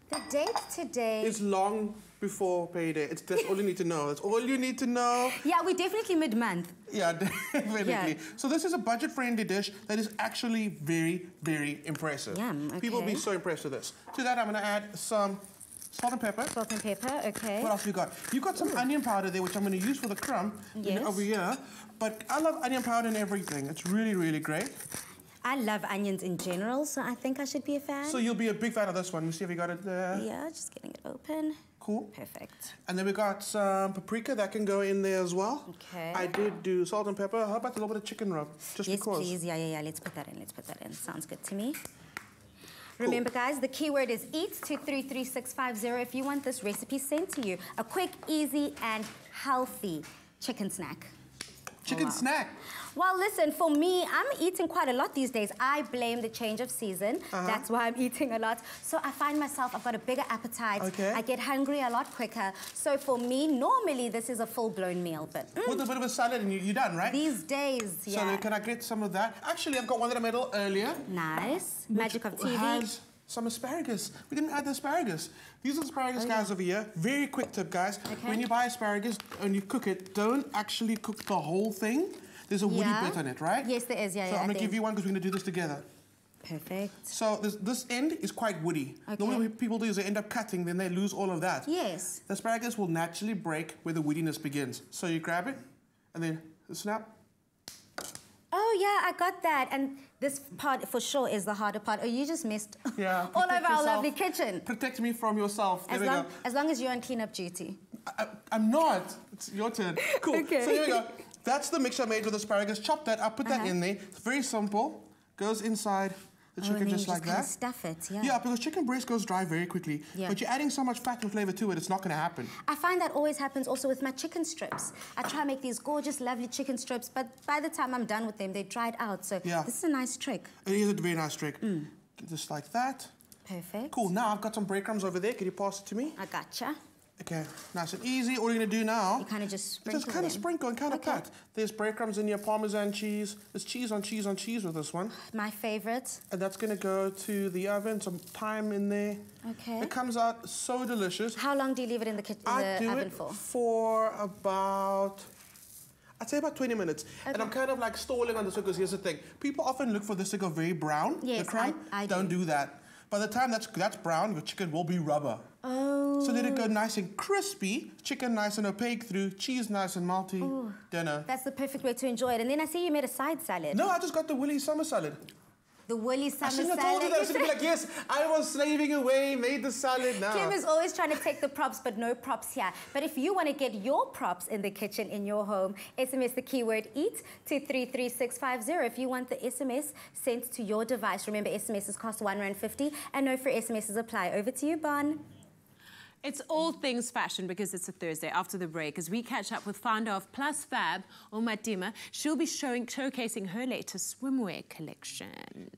The date today... It's long before payday. That's all you need to know. That's all you need to know. Yeah, we're definitely mid-month. Yeah, definitely. Yeah. So this is a budget-friendly dish that is actually very, very impressive. Yum, okay. People will be so impressed with this. To that, I'm going to add some salt and pepper. Salt and pepper, okay. What else we got? You've got some onion powder there, which I'm going to use for the crumb over here. But I love onion powder in everything. It's really, really great. I love onions in general, so I think I should be a fan. So you'll be a big fan of this one. Let me see if we got it there. Yeah, just getting it open. Cool. Perfect. And then we got some paprika that can go in there as well. Okay. I did do salt and pepper. How about a little bit of chicken rub? Just because. Yes, please. Yeah. Let's put that in. Let's put that in. Sounds good to me. Cool. Remember, guys, the keyword is EAT to 33650 if you want this recipe sent to you. A quick, easy, and healthy chicken snack. Chicken snack? Well, listen, for me, I'm eating quite a lot these days. I blame the change of season. That's why I'm eating a lot. So I find myself, I've got a bigger appetite. Okay. I get hungry a lot quicker. So for me, normally this is a full-blown meal, but... With a bit of a salad and you're done, right? These days, yeah. So can I get some of that? Actually, I've got one that I made earlier. Nice. Magic of TV. Has some asparagus. We didn't add the asparagus. These are asparagus, guys, over here. Very quick tip, guys. Okay. When you buy asparagus and you cook it, don't actually cook the whole thing. There's a woody bit on it, right? Yes, there is. So I'm going to give you one because we're going to do this together. Perfect. So this end is quite woody. Okay. Normally what people do is they end up cutting, then they lose all of that. Yes. The asparagus will naturally break where the woodiness begins. So you grab it, and then snap. Oh, yeah, I got that. And this part, for sure, is the harder part. Oh, you just missed all over yourself. our lovely kitchen. Protect me from yourself. There we go. As long as you're on cleanup duty. I'm not. It's your turn. Cool. Okay. So here we go. That's the mixture I made with asparagus. Chop that up, put that in there. It's very simple. Goes inside the chicken just like that. Stuff it, yeah. Yeah, because chicken breast goes dry very quickly. Yeah. But you're adding so much fat and flavor to it, it's not going to happen. I find that always happens also with my chicken strips. I try to make these gorgeous, lovely chicken strips, but by the time I'm done with them, they dried out. So this is a nice trick. It is a very nice trick. Just like that. Perfect. Cool. Now I've got some breadcrumbs over there. Can you pass it to me? I gotcha. Okay, nice and easy. All you're going to do now... You kind of just sprinkle Just kind of sprinkle and kind of pat. There's breadcrumbs in your Parmesan cheese. There's cheese on cheese on cheese with this one. My favourite. And that's going to go to the oven. Some thyme in there. Okay. It comes out so delicious. How long do you leave it in the oven for? I do it for about... I'd say about 20 minutes. Okay. And I'm kind of like stalling on this because here's the thing. People often look for this to go very brown. Yes, the crumb. I don't do that. By the time that's brown, your chicken will be rubber. Oh. So let it go nice and crispy, chicken nice and opaque through, cheese nice and malty, dinner. That's the perfect way to enjoy it. And then I see you made a side salad. No, I just got the Woolly summer salad. The Woolly summer salad. I shouldn't have told you that. I should be like, yes, I was slaving away, made the salad now. Kim is always trying to take the props, but no props here. But if you want to get your props in the kitchen in your home, SMS the keyword EAT to 33650 if you want the SMS sent to your device. Remember, SMSs cost R1.50 and no free SMSs apply. Over to you, Bon. It's all things fashion because it's a Thursday after the break as we catch up with founder of Plus-Fab Ouma Tema. She'll be showcasing her latest swimwear collection.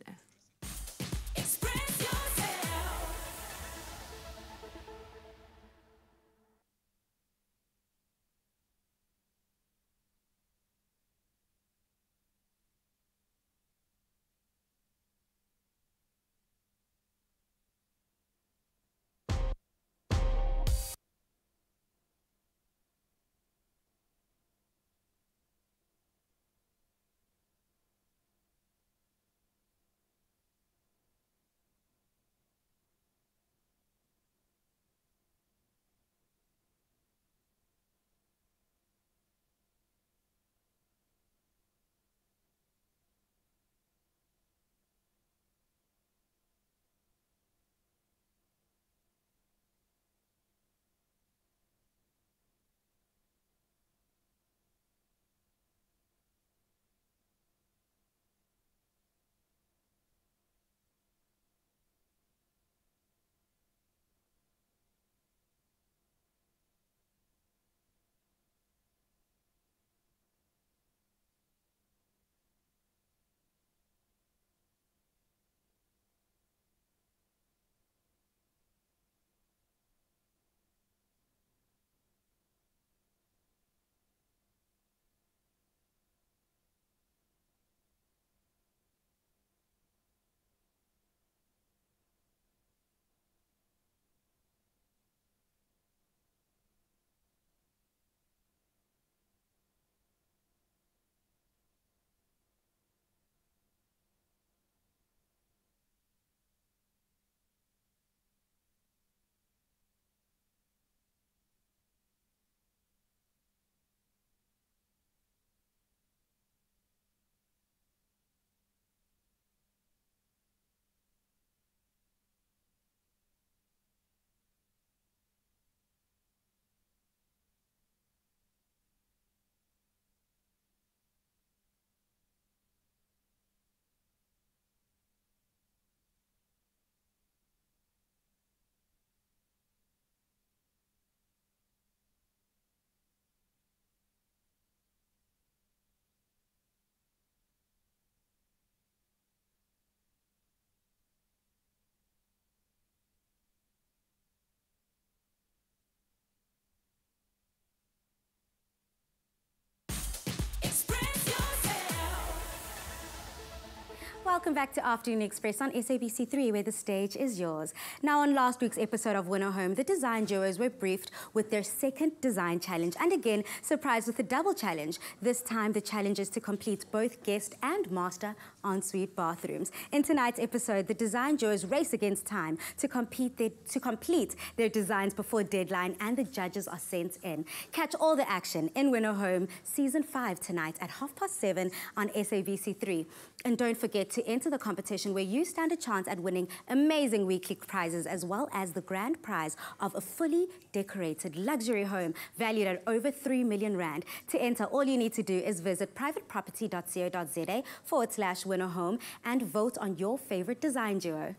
welcome back to Afternoon Express on SABC3, where the stage is yours. Now, on last week's episode of Winner Home, the design duos were briefed with their second design challenge and again surprised with a double challenge. This time, the challenge is to complete both guest and master ensuite bathrooms. In tonight's episode, the design duos race against time to complete their designs before deadline, and the judges are sent in. Catch all the action in Winner Home Season 5 tonight at 7:30 on SABC3. And don't forget to enter the competition, where you stand a chance at winning amazing weekly prizes, as well as the grand prize of a fully decorated luxury home valued at over 3 million rand. To enter, all you need to do is visit privateproperty.co.za/winner home and vote on your favorite design duo.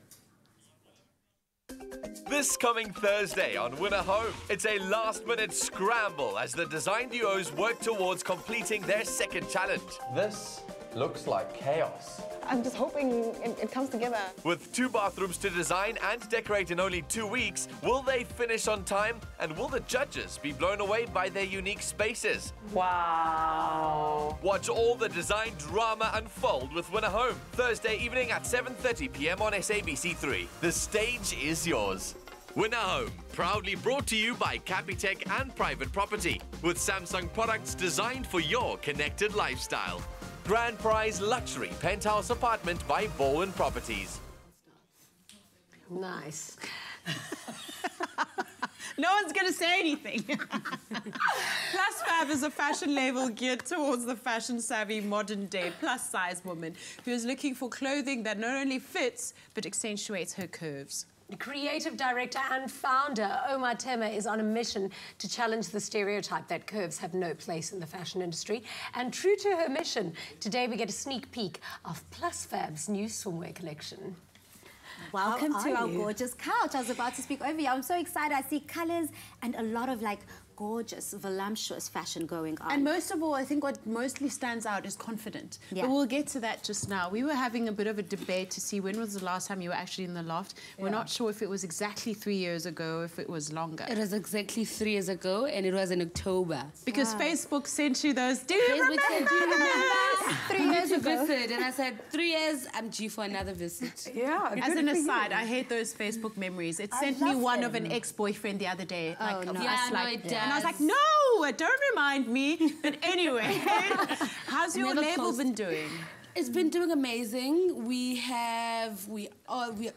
This coming Thursday on Winner Home, it's a last-minute scramble as the design duos work towards completing their second challenge. This looks like chaos. I'm just hoping it comes together. With 2 bathrooms to design and decorate in only 2 weeks, will they finish on time? And will the judges be blown away by their unique spaces? Wow. Watch all the design drama unfold with Winner Home, Thursday evening at 7:30 p.m. on SABC3. The stage is yours. Winner Home, proudly brought to you by Capitec and Private Property, with Samsung products designed for your connected lifestyle. Grand prize luxury penthouse apartment by Bowen Properties. Nice. No one's going to say anything. PlusFab is a fashion label geared towards the fashion-savvy, modern-day plus-size woman who is looking for clothing that not only fits, but accentuates her curves. The creative director and founder, Ouma Tema, is on a mission to challenge the stereotype that curves have no place in the fashion industry. And true to her mission, today we get a sneak peek of PlusFab's new swimwear collection. Welcome to our gorgeous couch. I was about to speak over you. I'm so excited. I see colours and a lot of gorgeous, voluptuous fashion going on. And most of all, I think what mostly stands out is confident. Yeah. But we'll get to that just now. We were having a bit of a debate to see when was the last time you were actually in the loft. Yeah. We're not sure if it was exactly 3 years ago or if it was longer. It was exactly 3 years ago, and it was in October. Because Facebook sent you those. Do you remember? 3 years ago. Visit, and I said, 3 years, I'm due for another visit. Yeah. As an aside, I hate those Facebook memories. It sent me one of an ex-boyfriend the other day. Oh, no. Yeah, no, it does. And I was like, no, don't remind me. But anyway, how's your label been doing? It's been doing amazing. We are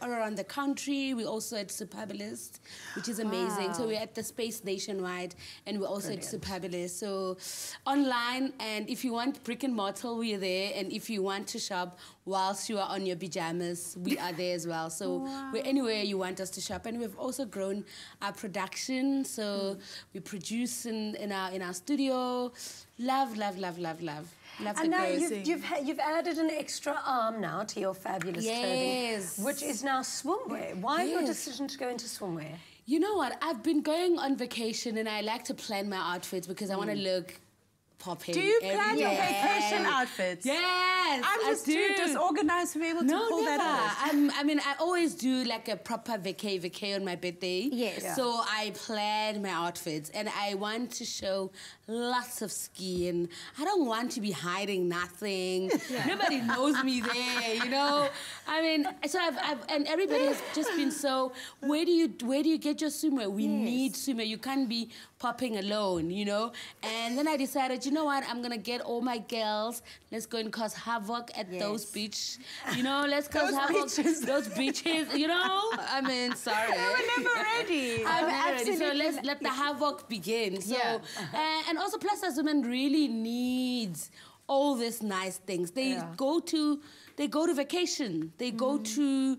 around the country. We're also at Superbalist, which is amazing. Wow. So we're at the space nationwide, and we're also at Superbalist. So online, and if you want brick and mortar, we're there. And if you want to shop whilst you are on your pajamas, we are there as well. So we're anywhere you want us to shop. And we've also grown our production. So we produce in our studio. Love, love, love, love, love. And now you've added an extra arm now to your fabulous clothing, which is now swimwear. Why your decision to go into swimwear? You know what? I've been going on vacation, and I like to plan my outfits because I want to look popping. Do you plan your vacation outfits? Yes, I'm just too disorganized to be able to pull that off. I mean, I always do like a proper vacay on my birthday. Yes. Yeah. So I plan my outfits, and I want to show lots of skin. I don't want to be hiding nothing. Nobody knows me there, you know. I mean, so and everybody has just been so. Where do you get your swimwear? We need swimwear. You can't be popping alone, you know. And then I decided, you know what? I'm gonna get all my girls. Let's go and cause havoc at those beaches. You know, let's cause havoc. Those beaches. You know. I mean, sorry. We're never ready. I'm never ready. So let's let the havoc begin. So and also plus as women really needs all these nice things. They go to vacation. They go to.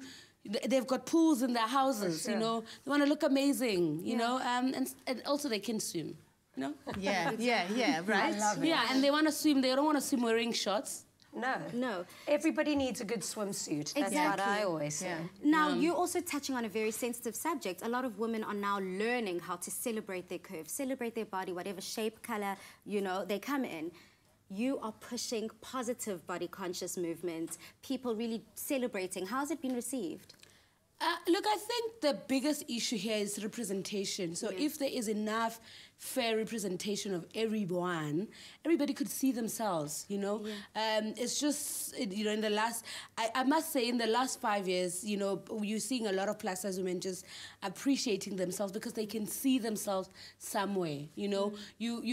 They've got pools in their houses, you know. They want to look amazing, you know, and also they can swim, you know. Yeah, right. I love it. Yeah, and they want to swim. They don't want to swim wearing shorts. No. Everybody needs a good swimsuit. That's what I always say. Now, you're also touching on a very sensitive subject. A lot of women are now learning how to celebrate their curves, celebrate their body, whatever shape, color, you know, they come in. You are pushing positive body conscious movement, people really celebrating. How's it been received? Look, I think the biggest issue here is representation. So if there is enough fair representation of everyone, everybody could see themselves, you know. It's just, you know, in the last, I must say, in the last 5 years, you know, you're seeing a lot of plus-size women just appreciating themselves because they can see themselves somewhere, you know. We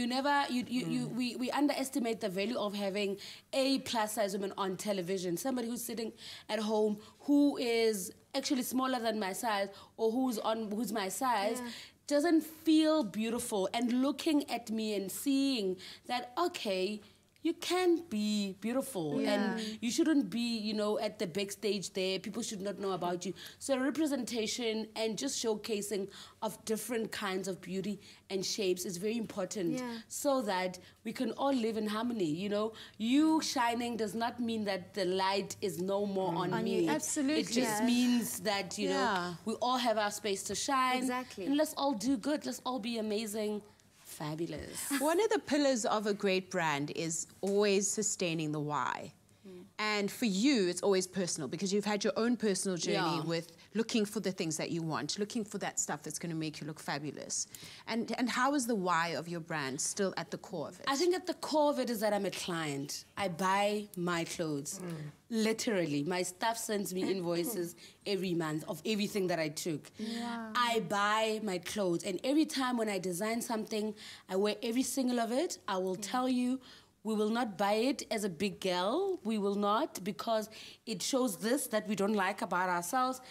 underestimate the value of having a plus-size woman on television, somebody who's sitting at home who is actually smaller than my size or who's my size, doesn't feel beautiful, and looking at me and seeing that, okay, you can be beautiful and you shouldn't be, you know, at the big stage there. People should not know about you. So representation and just showcasing of different kinds of beauty and shapes is very important so that we can all live in harmony, you know. You shining does not mean that the light is no more on me. Absolutely. It just means that, you know, we all have our space to shine. Exactly. And let's all do good. Let's all be amazing. Fabulous. One of the pillars of a great brand is always sustaining the why. And for you, it's always personal because you've had your own personal journey with looking for the things that you want, looking for that stuff that's going to make you look fabulous. And how is the why of your brand still at the core of it? I think at the core of it is that I'm a client. I buy my clothes. Literally. My staff sends me invoices every month of everything that I took. I buy my clothes. And every time when I design something, I wear every single of it. I will tell you, we will not buy it as a big girl. We will not, because it shows this that we don't like about ourselves.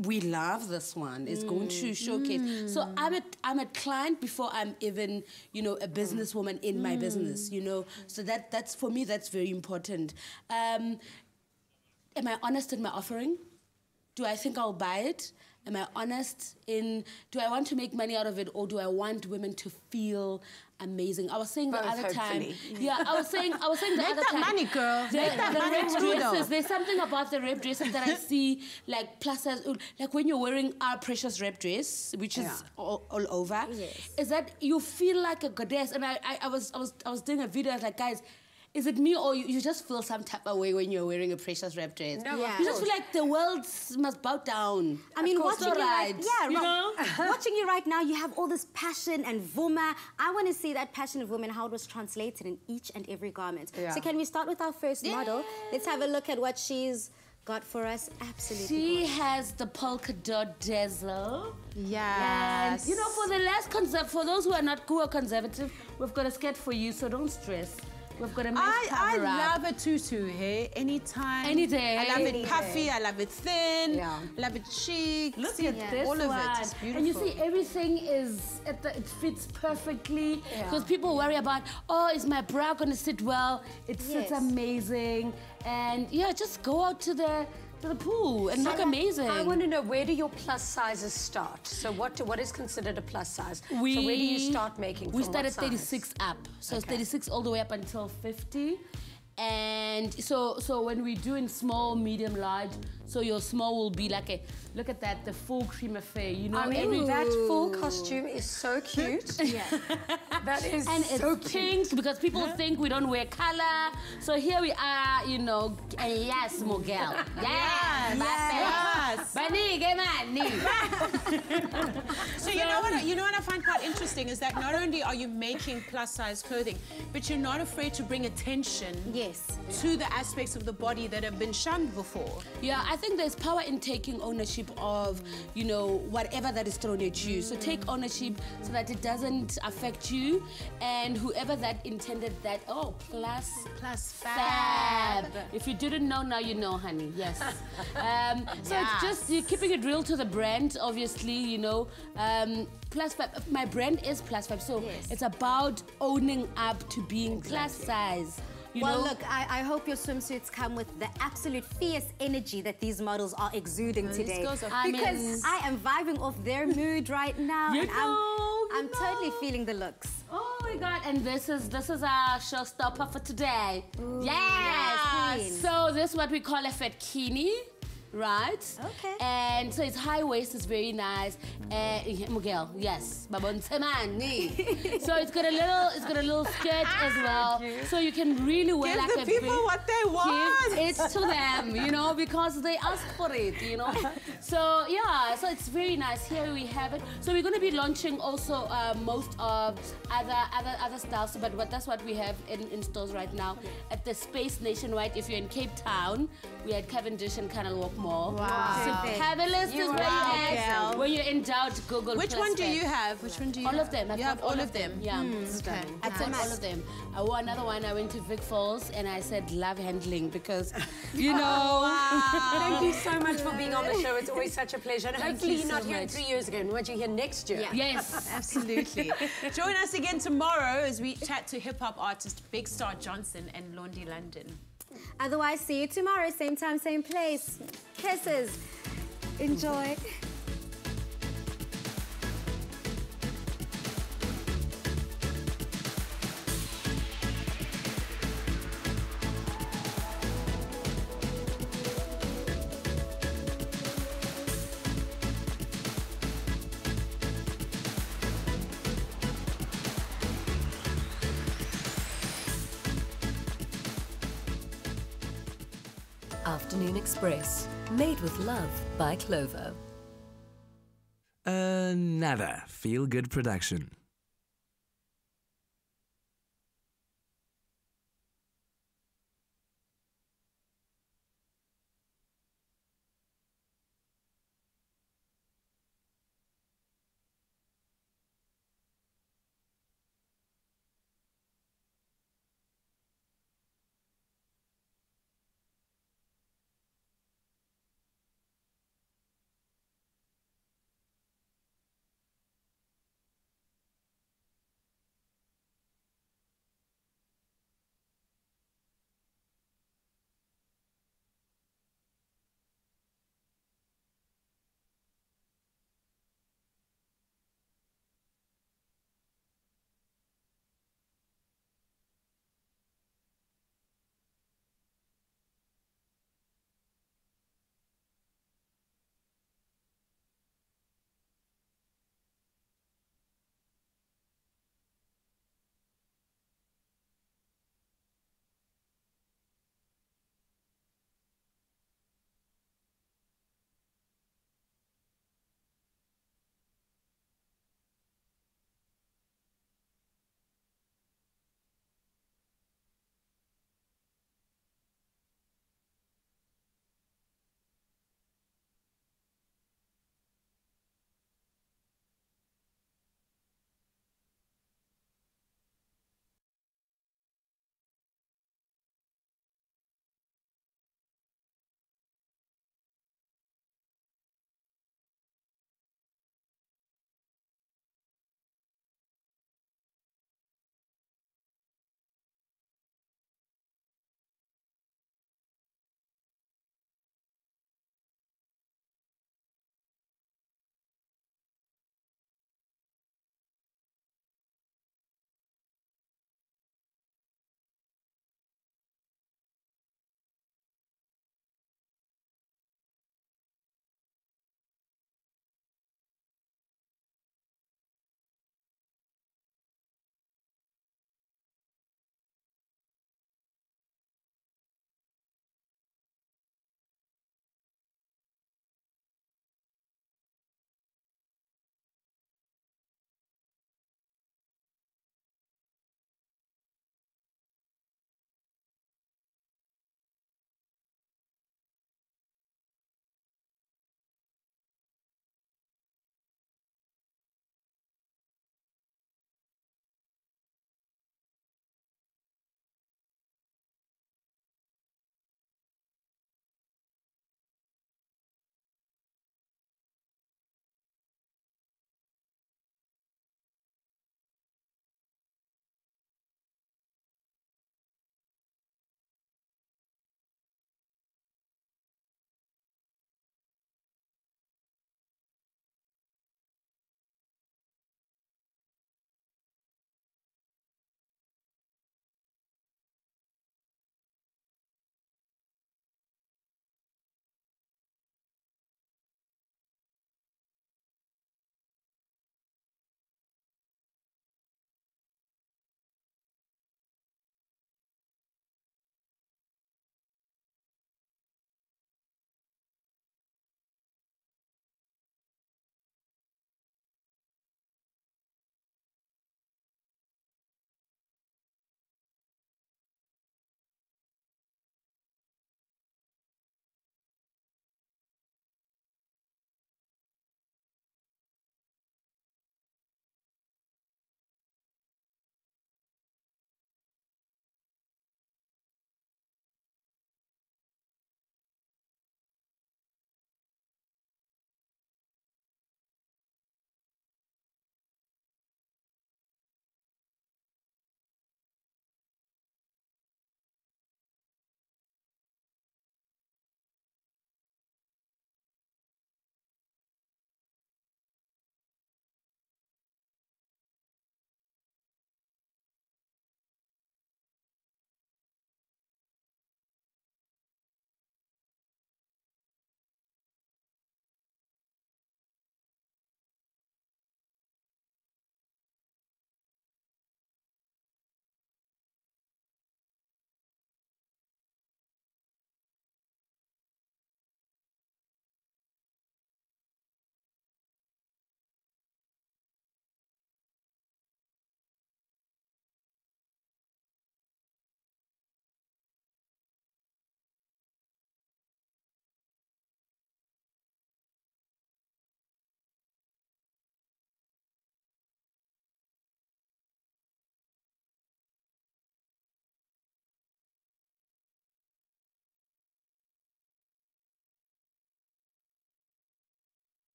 We love this one. It's going to showcase. So I'm a client before I'm even, you know, a businesswoman in my business, you know. So that's for me, that's very important. Am I honest in my offering? Do I think I'll buy it? Am I honest in, do I want to make money out of it, or do I want women to feel amazing? I was saying the other time. I was saying the other time. Make that money, girl. Make that money too, there's something about the rep dresses that I see, like plus size, like when you're wearing our precious rep dress, which is all over, is that you feel like a goddess. And I was doing a video, I was like, guys, is it me, or you just feel some type of way when you're wearing a precious rep dress? No, you just feel like the world must bow down. I mean, watching you you know? watching you right now, you have all this passion and vuma. I want to see that passion of women, how it was translated in each and every garment. So can we start with our first model? Let's have a look at what she's got for us. Absolutely She gorgeous. has the polka dot dazzle. Yes. And, you know, for those who are conservative, we've got a skirt for you, so don't stress. We've got a nice I love a tutu, hey? Anytime. Any day. I love it puffy, I love it thin, I love it chic. Look at this all of one. it. It's beautiful. And you see, everything is, it fits perfectly. Because people worry about, oh, is my bra going to sit well? It sits amazing. And yeah, just go out to the pool and look amazing. I want to know, where do your plus sizes start? So what is considered a plus size? So where do you start making? We start at 36 up. So it's 36 all the way up until 50. And so when we do in small, medium, large, so your small will be like look at that, the full cream affair, you know. I mean, that full costume is so cute. That is and so it's pink because people think we don't wear color. So here we are, you know, a yes, Mogel. Yes. So you know what I find quite interesting is that not only are you making plus size clothing, but you're not afraid to bring attention to the aspects of the body that have been shunned before. Yeah, I think there's power in taking ownership of, you know, whatever that is thrown at you. So take ownership so that it doesn't affect you, and whoever that intended that, Plus-Fab. If you didn't know, now you know, honey. Yes. So it's just you're keeping it real to the brand, obviously, you know. Plus-Fab, my brand is Plus-Fab, so it's about owning up to being plus size. Look, I hope your swimsuits come with the absolute fierce energy that these models are exuding today. Because I am vibing off their mood right now, and I'm totally feeling the looks. Oh my God! And this is our showstopper for today. Yes, queen. So this is what we call a fatkini. right? Okay. And so it's high waist, it's very nice. Miguel, yes, babon temani. So it's got a little skirt as well. So you can really wear Give like the people what they want. Give it to them, you know, because they ask for it, you know. So yeah, so it's very nice. Here we have it. So we're going to be launching also most of other styles, but that's what we have in stores right now at the space nationwide. If you're in Cape Town, we're at Cavendish and Canal Walk Mall. Wow. So Fabulous is where you at. When you're in doubt, Google. Which one do you have? Which one do you have? All of them. You have all of them? Yeah. Okay. All of them. I wore another one. I went to Vic Falls and I said love handling because, you know. Thank you so much for being on the show. It's always such a pleasure. And hopefully you're not so here in much. 3 years again. What you here next year? Yeah. Yes. Absolutely. Join us again tomorrow as we chat to hip-hop artist Big Star Johnson and Londi London. Otherwise, see you tomorrow, same time, same place. Kisses. Enjoy. Afternoon Express, made with love by Clover. Another feel-good production.